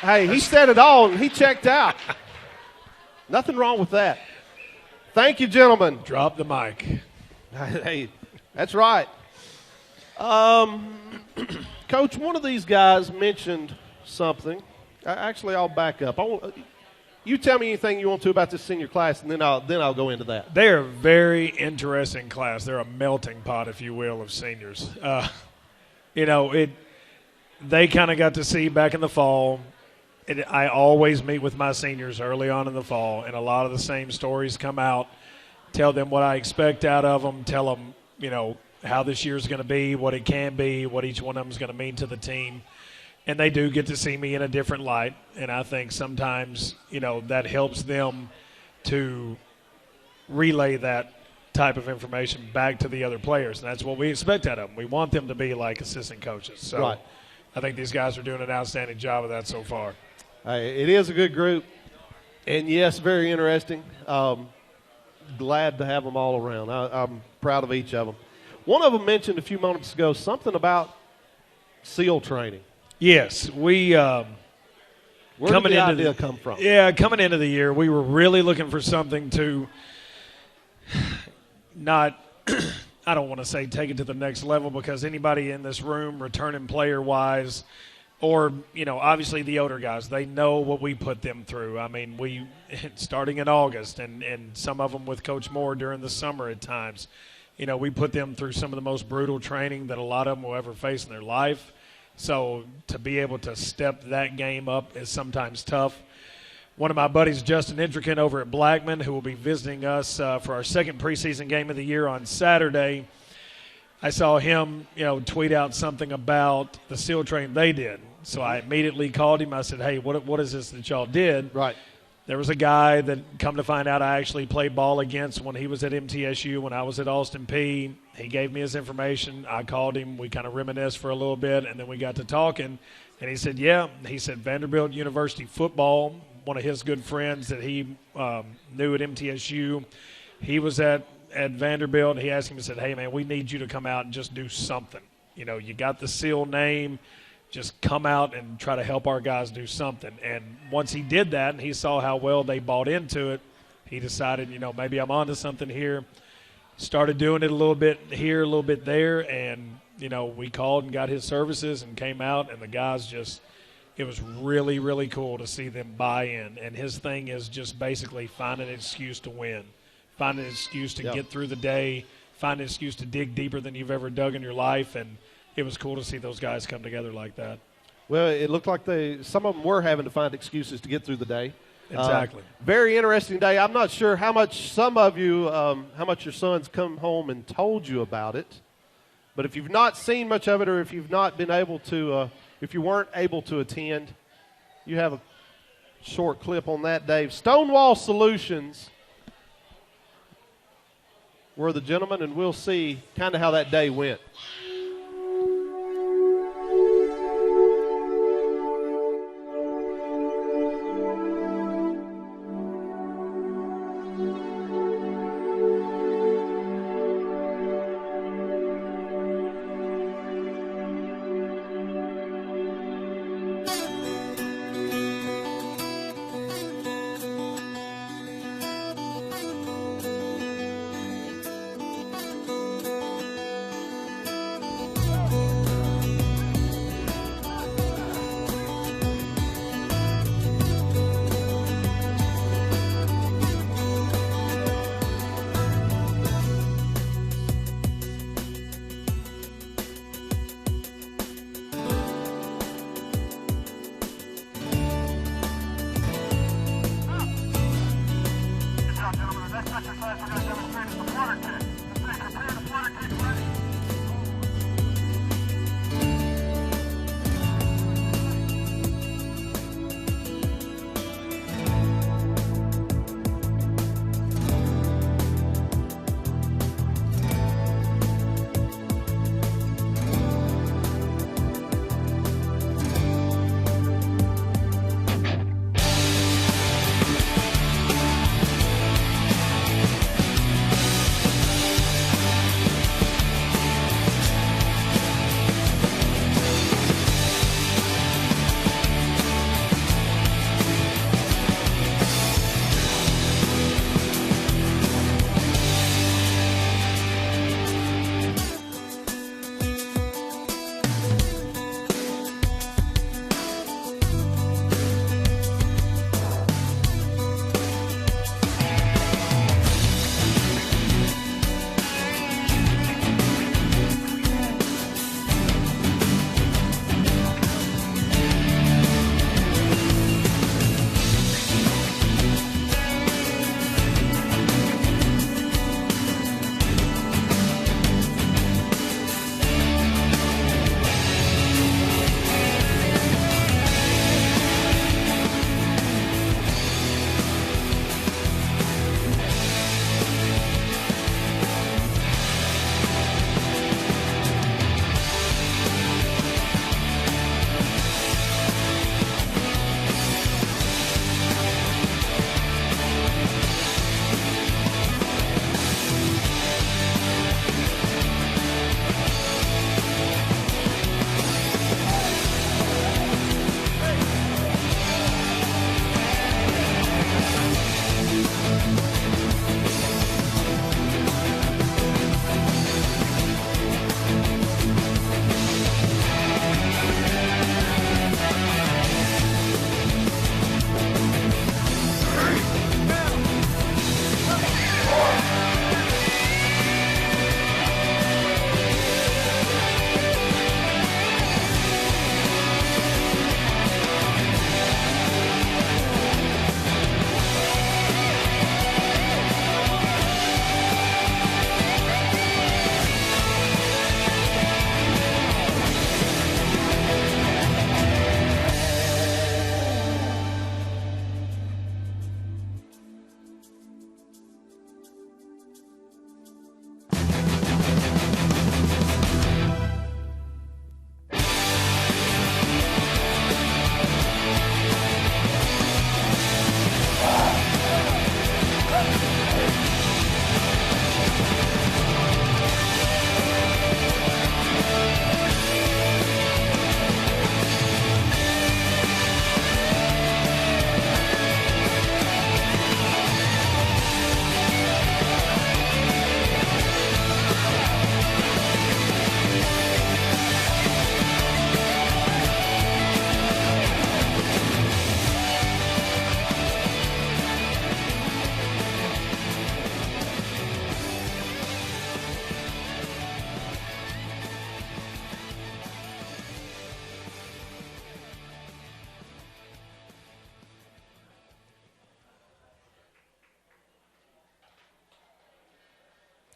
Hey, he said it all, and he checked out. Nothing wrong with that. Thank you, gentlemen. Drop the mic. Hey, that's right. Coach, one of these guys mentioned something. Actually, I'll back up. You tell me anything you want to about this senior class, and then I'll go into that. They are a very interesting class. They're a melting pot, if you will, of seniors. They kind of got to see back in the fall. I always meet with my seniors early on in the fall, and a lot of the same stories come out. Tell them what I expect out of them. Tell them, how this year's going to be, what it can be, what each one of them is going to mean to the team. And they do get to see me in a different light, and I think sometimes, that helps them to relay that type of information back to the other players, and that's what we expect out of them. We want them to be like assistant coaches. So right. I think these guys are doing an outstanding job of that so far. It is a good group, and, yes, very interesting. Glad to have them all around. I'm proud of each of them. One of them mentioned a few moments ago something about SEAL training. Yes, where did the idea come from? Yeah, coming into the year, we were really looking for something to not – I don't want to say take it to the next level, because anybody in this room, returning player-wise, or, obviously the older guys, they know what we put them through. I mean, we starting in August and some of them with Coach Moore during the summer at times, we put them through some of the most brutal training that a lot of them will ever face in their life. So to be able to step that game up is sometimes tough. One of my buddies, Justin Intricate over at Blackman, who will be visiting us for our second preseason game of the year on Saturday, I saw him, tweet out something about the SEAL training they did. So I immediately called him. I said, hey, what is this that y'all did? Right. There was a guy that, come to find out, I actually played ball against when he was at MTSU, when I was at Austin Peay. He gave me his information. I called him. We kind of reminisced for a little bit, and then we got to talking. And he said, yeah. He said Vanderbilt University football, one of his good friends that he knew at MTSU, he was at Vanderbilt. He asked him, he said, hey, man, we need you to come out and just do something. You got the SEAL name. Just come out and try to help our guys do something. And once he did that and he saw how well they bought into it, he decided, maybe I'm onto something here. Started doing it a little bit here, a little bit there, and, we called and got his services and came out, and the guys it was really, really cool to see them buy in. And his thing is just basically find an excuse to win, find an excuse to get through the day, find an excuse to dig deeper than you've ever dug in your life, and it was cool to see those guys come together like that. Well, it looked like some of them were having to find excuses to get through the day. Exactly. Very interesting day. I'm not sure how much how much your sons come home and told you about it. But if you've not seen much of it, or if you've not been able to, if you weren't able to attend, you have a short clip on that, Dave. Stonewall Solutions were the gentlemen, and we'll see kind of how that day went.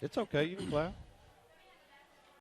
It's okay. You can clap.